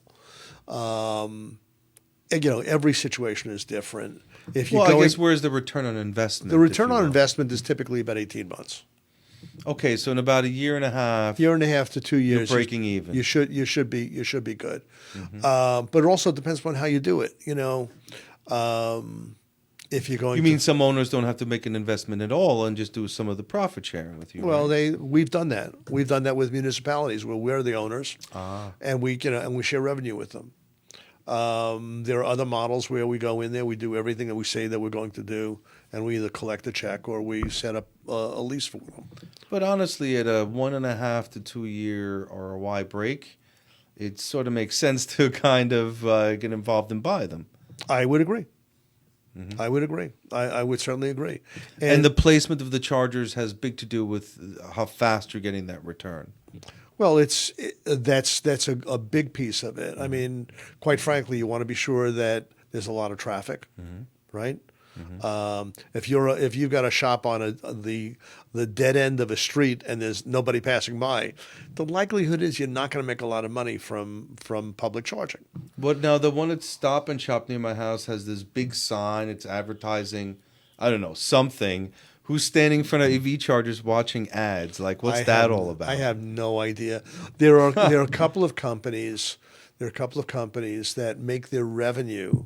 every situation is different. I guess where's the return on investment? The return on investment is typically about 18 months. Okay, so in about a year and a half to 2 years, you're breaking even. You should be good. But it also depends upon how you do it. If you're going, you mean some owners don't have to make an investment at all and just do some of the profit sharing with you? Well, right? we've done that. We've done that with municipalities where we're the owners, and we share revenue with them. There are other models where we go in there, we do everything that we say that we're going to do, and we either collect a check or we set up a lease for them. But honestly, at a 1.5 to 2 year ROI break, it sort of makes sense to kind of get involved and buy them. I would agree. I would agree. I would certainly agree. And the placement of the chargers has big to do with how fast you're getting that return. Well, that's a big piece of it. I mean, quite frankly, you want to be sure that there's a lot of traffic, right? If you've got a shop on the dead end of a street and there's nobody passing by, the likelihood is you're not going to make a lot of money from public charging. But now the one at Stop and Shop near my house has this big sign. It's advertising, I don't know, something. Who's standing in front of EV chargers watching ads? Like, what's that all about? I have no idea. There are a couple of companies. There are a couple of companies that make their revenue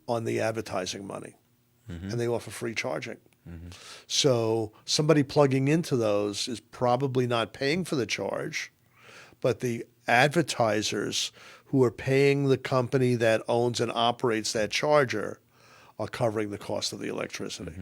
on the advertising money, and they offer free charging. So somebody plugging into those is probably not paying for the charge, but the advertisers who are paying the company that owns and operates that charger are covering the cost of the electricity.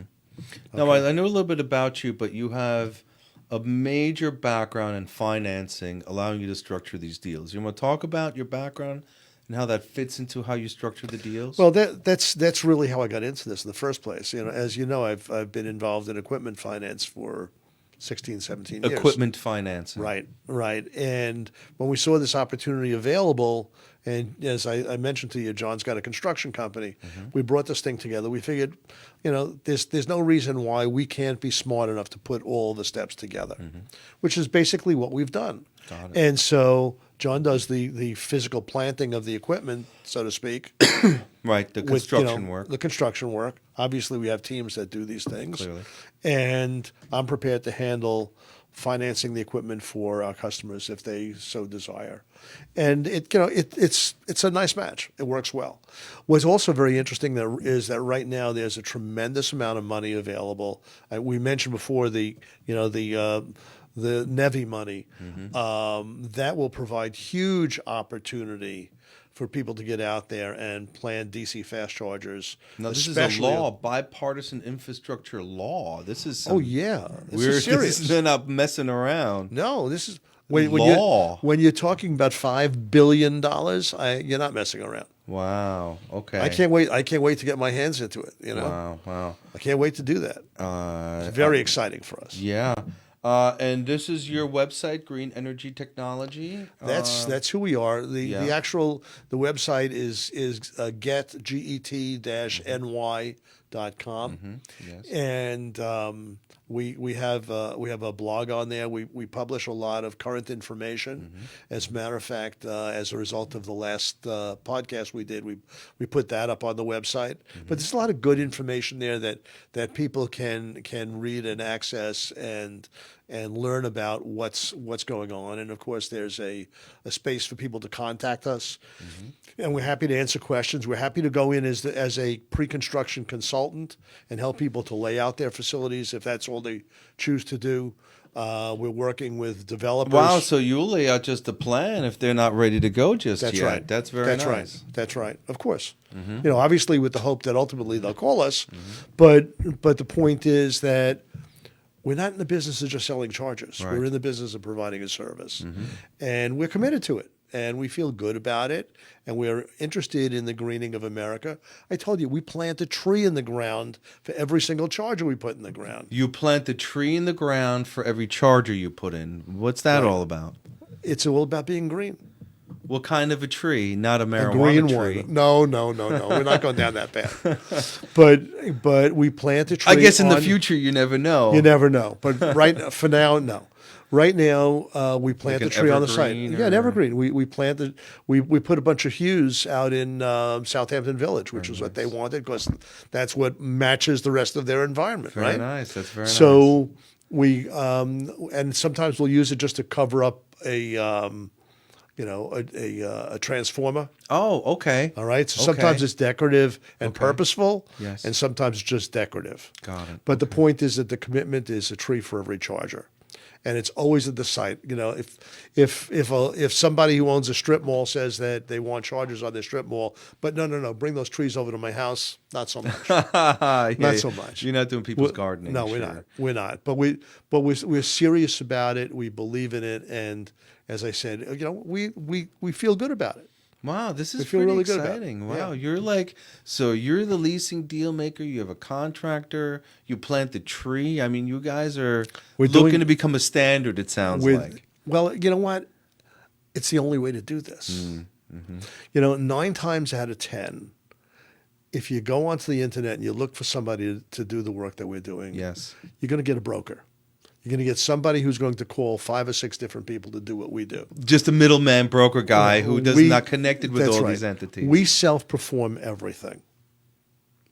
Now, I know a little bit about you, but you have a major background in financing, allowing you to structure these deals. You want to talk about your background and how that fits into how you structure the deals? Well, that's really how I got into this in the first place. As you know, I've been involved in equipment finance for 16, 17 years. Equipment financing. Right. And when we saw this opportunity available, and as I mentioned to you, John's got a construction company. We brought this thing together. We figured, there's no reason why we can't be smart enough to put all the steps together, which is basically what we've done. Got it. And so John does the physical planting of the equipment, so to speak. Right, the with, construction work. The construction work. Obviously, we have teams that do these things. Clearly. And I'm prepared to handle financing the equipment for our customers if they so desire. And it's a nice match. It works well. What's also very interesting is that right now there's a tremendous amount of money available. We mentioned before the NEVI money. That will provide huge opportunity for people to get out there and plan DC fast chargers. Now, this is a law, bipartisan infrastructure law. This is oh yeah, this is serious. They're not messing around. No, this is law. When you're talking about $5 billion, you're not messing around. Wow. Okay. I can't wait. I can't wait to get my hands into it. Wow. I can't wait to do that. It's very exciting for us. Yeah. And this is your website, Green Energy Technology. That's who we are. The website is get-ny.com. Yes. And we have a blog on there. We publish a lot of current information. As a matter of fact, as a result of the last podcast we did, we put that up on the website. But there's a lot of good information there that people can read and access and learn about what's going on. And of course, there's a space for people to contact us, and we're happy to answer questions. We're happy to go in as a pre-construction consultant and help people to lay out their facilities if that's all they choose to do. We're working with developers. Wow, so you'll lay out just a plan if they're not ready to go just That's yet. right. That's very nice. Right. That's right. Of course. Obviously with the hope that ultimately they'll call us. But the point is that we're not in the business of just selling chargers. Right. We're in the business of providing a service. And we're committed to it. And we feel good about it. And we're interested in the greening of America. I told you, we plant a tree in the ground for every single charger we put in the ground. You plant a tree in the ground for every charger you put in. What's that all about? It's all about being green. What kind of a tree? Not a A marijuana green tree. one. No. We're not going down that path. But we plant a tree. I guess in the future you never know. You never know. But for now, no. Right now, we plant Like the tree on the site. evergreen Yeah, an evergreen. We planted. We put a bunch of hues out in Southampton Village, which is what they wanted because that's what matches the rest of their environment. Very right? nice. That's very nice. So we and sometimes we'll use it just to cover up a transformer. Oh, okay. All right. So Okay. sometimes it's decorative and Okay. purposeful, Yes. and sometimes it's just decorative. Got it. But the point is that the commitment is a tree for every charger, and it's always at the site. If somebody who owns a strip mall says that they want chargers on their strip mall, but no, bring those trees over to my house. Not so much. Not so much. You're not doing people's gardening. No, sure. we're not. But we're serious about it. We believe in it, and as I said, we feel good about it. Wow, this is feel pretty really good about it. exciting. Wow, Yeah. you're the leasing deal maker. You have a contractor. You plant the tree. I mean, you guys are looking to become a standard. It sounds like. Well, you know what? It's the only way to do this. 9 times out of 10, if you go onto the internet and you look for somebody to do the work that we're doing, Yes. you're going to get a broker. You're going to get somebody who's going to call 5 or 6 different people to do what we do. Just a middleman broker guy who not connected with That's all right. these entities. We self-perform everything.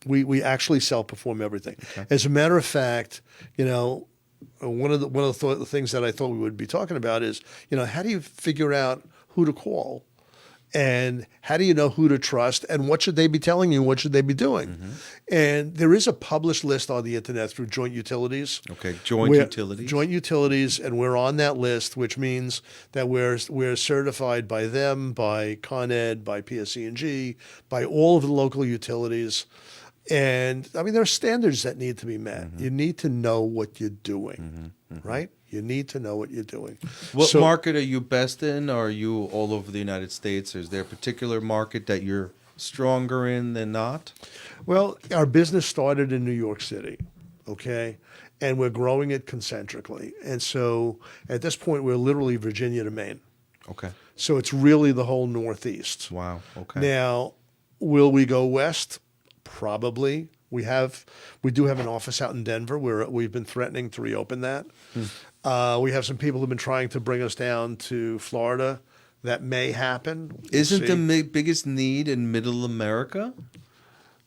We actually self-perform everything. Okay. As a matter of fact, one of the things that I thought we would be talking about is, how do you figure out who to call? And how do you know who to trust? And what should they be telling you? What should they be doing? And there is a published list on the internet through Joint Utilities. Okay, Joint Utilities. Joint Utilities, and we're on that list, which means that we're certified by them, by Con Ed, by PSE&G, by all of the local utilities. And I mean, there are standards that need to be met. You need to know what you're doing, right? You need to know what you're doing. What market are you best in? Or are you all over the United States? Or is there a particular market that you're stronger in than not? Well, our business started in New York City, okay? And we're growing it concentrically. And so at this point, we're literally Virginia to Maine. Okay. So it's really the whole Northeast. Wow. Okay. Now, will we go west? Probably. We do have an office out in Denver where we've been threatening to reopen that. We have some people who've been trying to bring us down to Florida that may happen. We'll Isn't see. the biggest need in Middle America?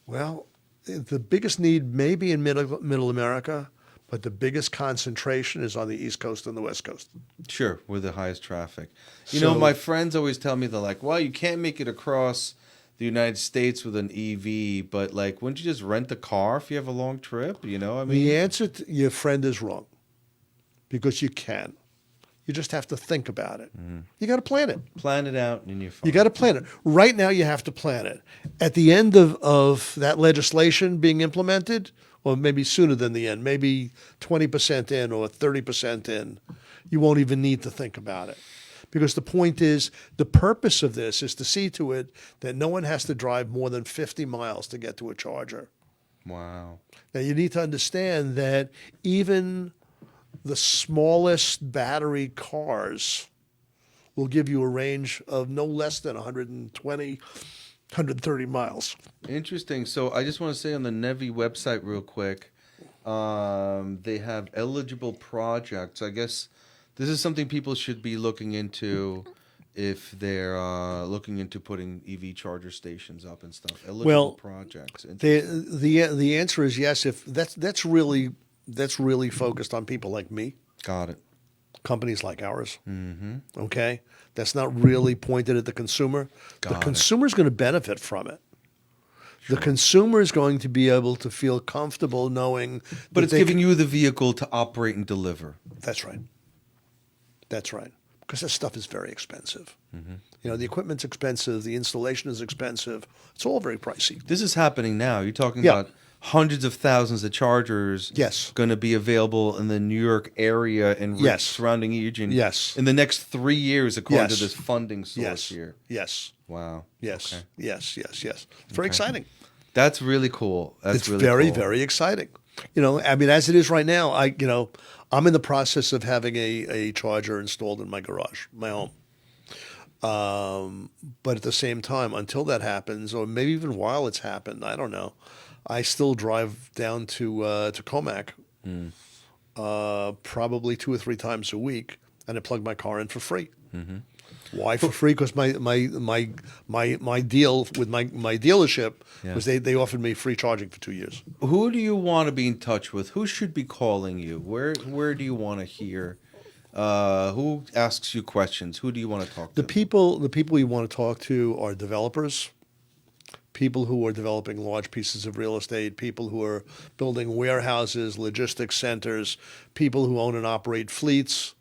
Well, the biggest need may be in middle America, but the biggest concentration is on the East Coast and the West Coast. Sure, with the highest traffic. You know, my friends always tell me, they're like, well, you can't make it across the United States with an EV, but like, wouldn't you just rent a car if you have a long trip? You know, I mean, The answer to your friend is wrong, because you can. You just have to think about it. You got to plan it. plan it out and you're fine. You got to plan it. Right now, you have to plan it. At the end of that legislation being implemented, or maybe sooner than the end, maybe 20% in or 30% in, you won't even need to think about it. Because the point is, the purpose of this is to see to it that no one has to drive more than 50 miles to get to a charger. Wow. Now, you need to understand that even the smallest battery cars will give you a range of no less than 120, 130 miles. Interesting. So I just want to say on the Nevi website real quick, they have eligible projects. I guess this is something people should be looking into if they're looking into putting EV charger stations up and stuff. Eligible projects. The answer is yes. If that's really focused on people like me, Got it. companies like ours. Okay, that's not really pointed at the consumer. The consumer is going to benefit from it. The consumer is going to be able to feel comfortable knowing. But it's giving you the vehicle to operate and deliver. That's right. That's right. Because that stuff is very expensive. You know, the equipment's expensive. The installation is expensive. It's all very pricey. This is happening now. You're talking Yeah. about hundreds of thousands of chargers Yes. going to be available in the New York area and Yes. surrounding region Yes. in the next 3 years, according Yes. to this funding source Yes. here. Yes. Wow. Yes. Okay. Yes. Yes. Yes. It's very exciting. That's really cool. That's It's really very, cool. very exciting. You know, I mean, as it is right now, I'm in the process of having a charger installed in my garage, my home. But at the same time, until that happens, or maybe even while it's happened, I don't know, I still drive down to Comac probably 2 or 3 times a week, and I plug my car in for free. Why for free? Because my deal with my dealership was they offered me free charging for 2 years. Who do you want to be in touch with? Who should be calling you? Where do you want to hear? Who asks you questions? Who do you want to talk to? The people you want to talk to are developers, people who are developing large pieces of real estate, people who are building warehouses, logistics centers, people who own and operate fleets,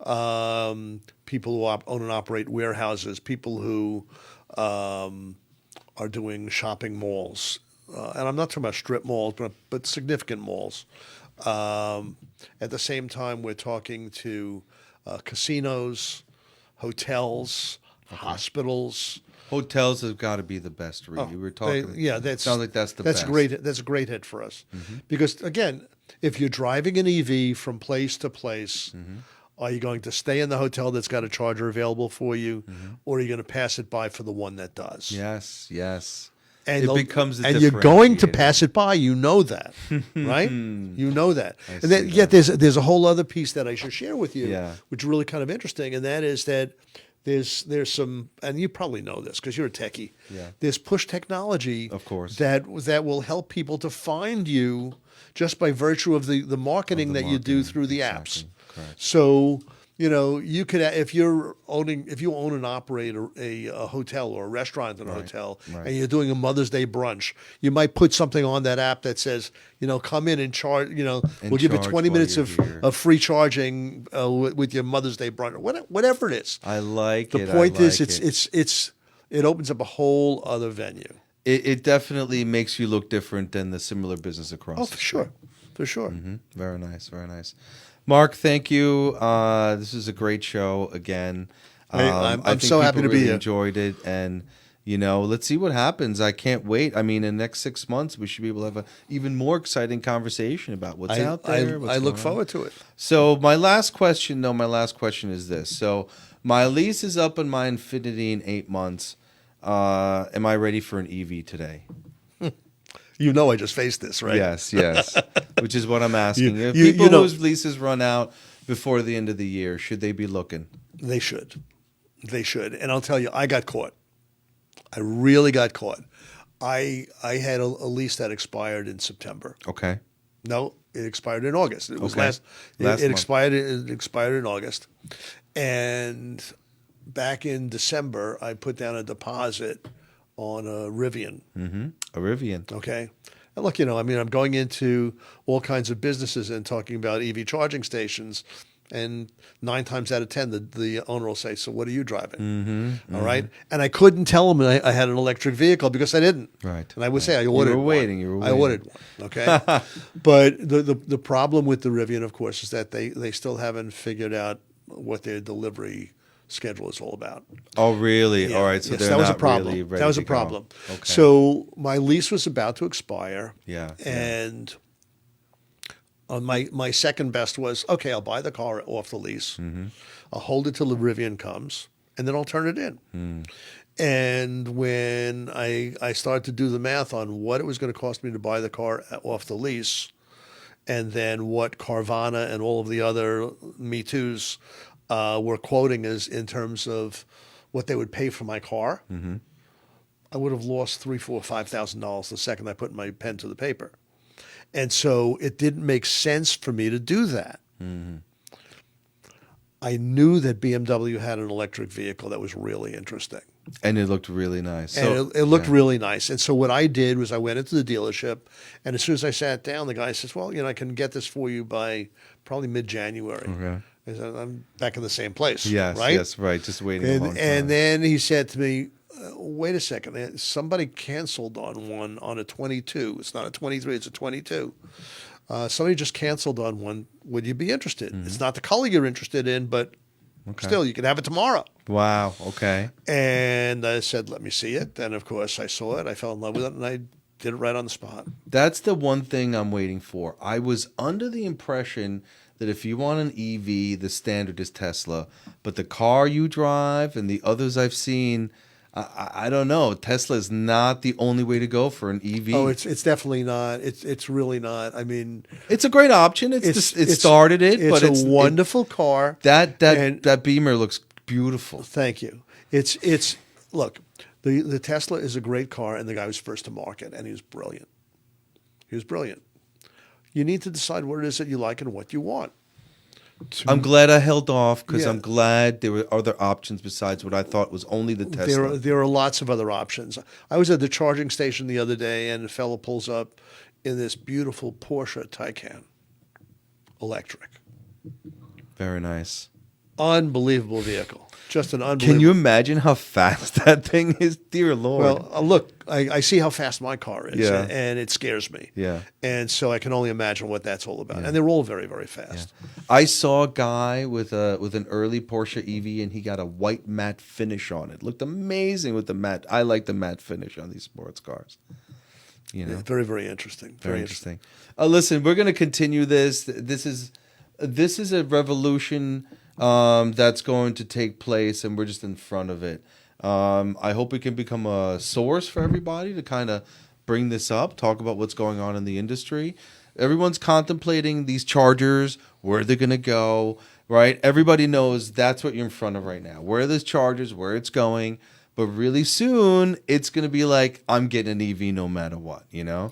people who own and operate warehouses, people who are doing shopping malls. And I'm not talking about strip malls, but significant malls. At the same time, we're talking to casinos, hotels, hospitals. Hotels have got to be the best. Really, we were talking. Sounds like that's the best. That's a great hit for us, because again, if you're driving an EV from place to place, are you going to stay in the hotel that's got a charger available for you, or are you going to pass it by for the one that does? Yes. And it becomes a and you're going to differentiator. pass it by. You know that, right? You know that. I And then, see yet that. there's a whole other piece that I should share with you, Yeah. which is really kind of interesting, and that is that there's some, and you probably know this because you're a techie. Yeah. There's push technology, Of course. that will help people to find you just by virtue of the marketing that you do through the apps. Correct. So, you know, you could, if you own and operate a hotel or a restaurant in a hotel, right. and you're doing a Mother's Day brunch, you might put something on that app that says, you know, come in and charge. You know, And we'll give you charge 20 while minutes you're of here. free charging with your Mother's Day brunch, or whatever it is. I like The it. point I is, like it opens up a whole other venue. It definitely makes you look different than the similar business across. Oh, the for sure, for sure. Very nice, very nice. Mark, thank you. This is a great show again. I'm I think so happy people to be really here. enjoyed it, and you know, let's see what happens. I can't wait. I mean, in the next 6 months, we should be able to have an even more exciting conversation about what's out there. I look forward to it. So my last question is this. So my lease is up on my Infinity in 8 months. Am I ready for an EV today? You know, I just faced this, right? Yes. Which is what I'm asking. If you people know- whose leases run out before the end of the year, should they be looking? They should. They should. And I'll tell you, I got caught. I really got caught. I had a lease that expired in September. Okay. No, it expired in August. It was Okay. last Last it month. expired it expired in August. And back in December, I put down a deposit on a Rivian. A Rivian. Okay. And look, I'm going into all kinds of businesses and talking about EV charging stations. And 9 times out of 10, the owner will say, "So what are you driving?" All right. And I couldn't tell him I had an electric vehicle because I didn't. Right. And I would say I ordered You were waiting. I ordered one. Okay. But the problem with the Rivian, of course, is that they still haven't figured out what their delivery schedule is all about. Oh, really? Yeah. All right. So Yes, they're that was not a problem. really ready That was to a problem. go. Okay. So my lease was about to expire. Yeah. And my second best was, okay, I'll buy the car off the lease. I'll hold it till the Rivian comes, and then I'll turn it in. And when I started to do the math on what it was going to cost me to buy the car off the lease, and then what Carvana and all of the other Me Too's were quoting as in terms of what they would pay for my car, I would have lost $3,000, $4,000, $5,000 the second I put my pen to the paper. And so it didn't make sense for me to do that. I knew that BMW had an electric vehicle that was really interesting. And it looked really nice. And So, it looked really nice. And so what I did was I went into the dealership, and as soon as I sat down, the guy says, "Well, I can get this for you by probably mid-January." Okay. I said, "I'm back in the same place." Yes, right? yes, right. Just waiting a long time. And then he said to me, "Wait a second. Somebody canceled on one on a 22. It's not a 23. It's a 22. Somebody just canceled on one. Would you be interested? It's not the color you're interested in, but still, you can have it tomorrow." Wow. Okay. And I said, "Let me see it." And of course, I saw it. I fell in love with it, and I did it right on the spot. That's the one thing I'm waiting for. I was under the impression that if you want an EV, the standard is Tesla. But the car you drive and the others I've seen, I don't know. Tesla is not the only way to go for an EV. Oh, it's definitely not. It's really not. I mean, it's a great option. It started it, it's but a wonderful car. That Beamer looks beautiful. Thank you. It's look, the Tesla is a great car, and the guy was first to market, and he was brilliant. He was brilliant. You need to decide what it is that you like and what you want. I'm glad I held off because Yeah. I'm glad there were other options besides what I thought was only the Tesla. There are lots of other options. I was at the charging station the other day, and a fellow pulls up in this beautiful Porsche Taycan, electric. Very nice. Unbelievable vehicle. Just an unbelievable. Can you imagine how fast that thing is? Dear Lord. Well, look, I see how fast my car is, Yeah. and it scares me. Yeah. And so I can only imagine what that's all about. Yeah. And they're all very, very fast. I saw a guy with an early Porsche EV, and he got a white matte finish on it. Looked amazing with the matte. I like the matte finish on these sports cars. You know, Yeah, very, very interesting. very interesting. Listen, we're going to continue this. This is a revolution that's going to take place, and we're just in front of it. I hope we can become a source for everybody to kind of bring this up, talk about what's going on in the industry. Everyone's contemplating these chargers, where they're going to go, right? Everybody knows that's what you're in front of right now. Where are those chargers, where it's going. But really soon, it's going to be like, I'm getting an EV no matter what, you know?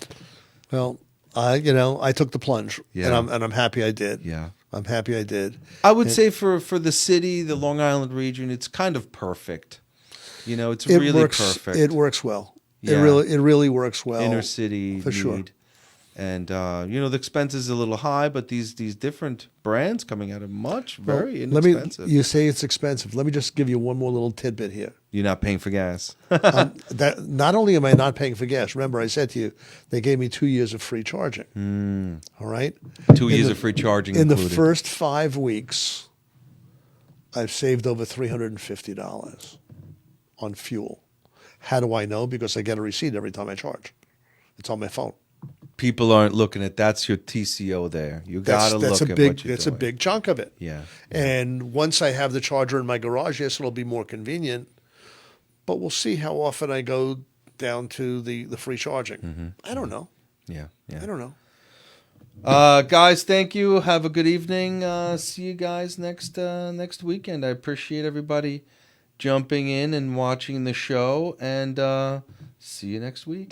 Well, I took the plunge, Yeah. and I'm happy I did. Yeah. I'm happy I did. I would say for the city, the Long Island region, it's kind of perfect. You know, it's It really works, perfect. It works well. Yeah. It really works well. Inner city for need. sure. And the expense is a little high, but these different brands coming out are very inexpensive. You say it's expensive. Let me just give you one more little tidbit here. You're not paying for gas. That not only am I not paying for gas. Remember, I said to you, they gave me 2 years of free charging. All right, 2 years of free charging in included. the first 5 weeks. I've saved over $350 on fuel. How do I know? Because I get a receipt every time I charge. It's on my phone. People aren't looking at that's your TCO there. You got to look at what you're doing. That's a big chunk of it. Yeah. And once I have the charger in my garage, yes, it'll be more convenient. But we'll see how often I go down to the free charging. I don't know. Yeah. I don't know. Guys, thank you. Have a good evening. See you guys next weekend. I appreciate everybody jumping in and watching the show, and see you next week.